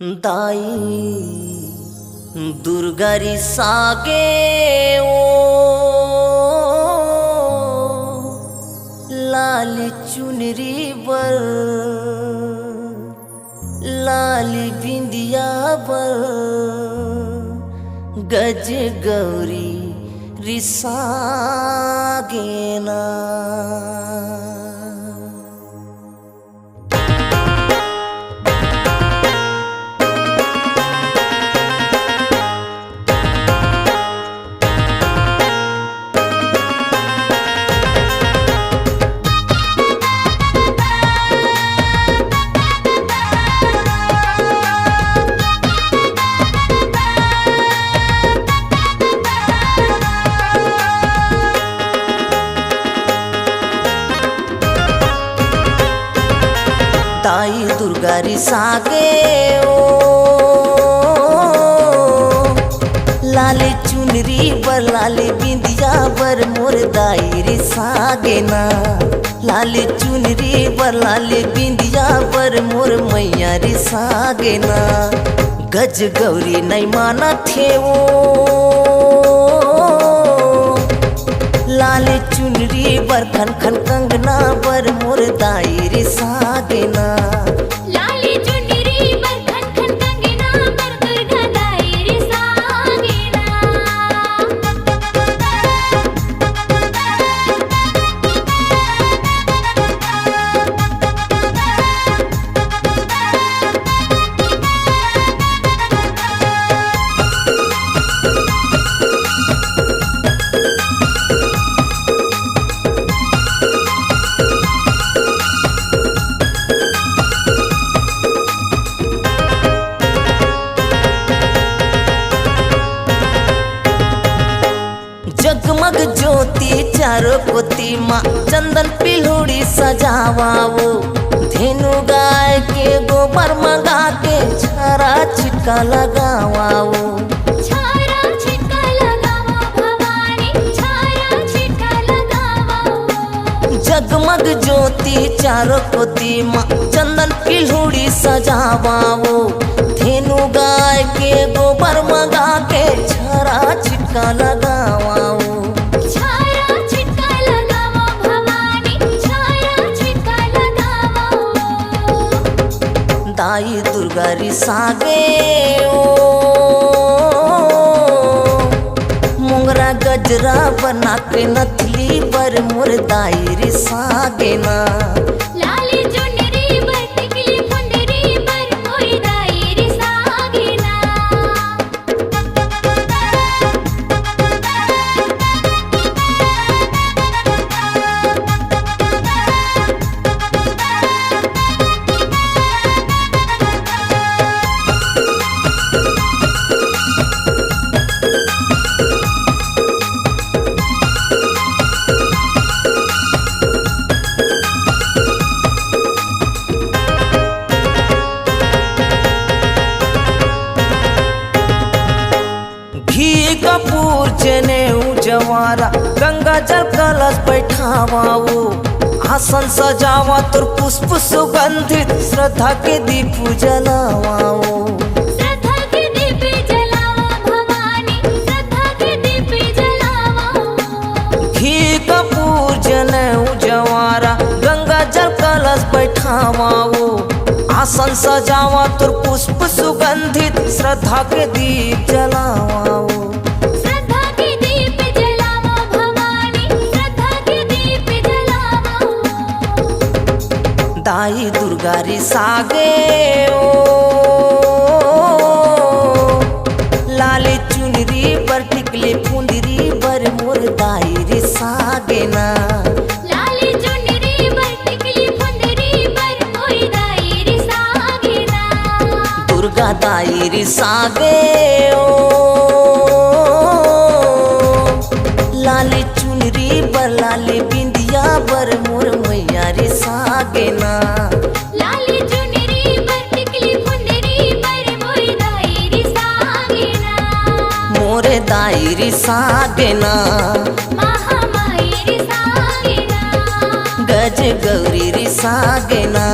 दाई दुर्गारी सागे ओ लाल चुनरी बर लाल बिंदिया बर गज गौरी रिसागे ना। ताई दुर्गारी सागे ओ लाले चुनरी बर लाले बिंदिया बर मोर दाई रे सागे ना। लाले चुनरी बर लाले बिंदिया बर मोर मैया रे सागे ना। गज गौरी नहीं माना थे वो लाले चुनरी बर खन खन कंगना बर मोर दाई रे सागे ना। लाले चुनरी बर खन खन कंगना बर दुर्गा दाई रे सागे ना। जगमग ज्योति चारों कोती माँ चंदन पिल्हुड़ी सजावाओ। धेनु गाय के गोबर मंगा के छारा छिटका लगावाओ। छारा छिटका लगावो भवानी छारा छिटका लगावो। जगमग ज्योति चारों कोती माँ चंदन पिल्हुड़ी सजावाओ। धेनु गाय के गोबर मंगा के छारा छिटका लगावाओ। दाई दुर्गारी सागे ओ मुंगरा गजरा बना के नथली बर मोर दाई रे सागे ना। लाली चुनरी बर टिकली फुंदरी बर मोर दाई रे सागे ना। कपूर जनेऊ जवारा गंगा जल कलश बैठावाओ। आसन सजावा तुर पुष्प सुगंधित श्रद्धा के दीप जलावाओ। श्रद्धा के दीप जलावो भवानी श्रद्धा के दीप जलावो। घी कपूर जनेऊ जवारा गंगा जल कलश बैठावाओ। आसन सजावा तुर पुष्प सुगंधित श्रद्धा के दीप जलावाओ। दाई दुर्गारी सागे ओ लाले चुनरी पर टिकले फुंदरी बर मोर दाई रे सागे ना। लाली चुनरी बर टिकली फुंदरी बर मोर दाई रे सागे ना। दुर्गा दाई रे सागे ओ लाले चुनरी बर लाले बिंदिया बर मोर मैया रे सागे ना। लाली चुनरी बर टिकली फुंदरी बर मोर दाई रे सागे ना। मोरे दाई रे सागे ना। महामाई रे सागे ना। गज गौरी रे सागे ना।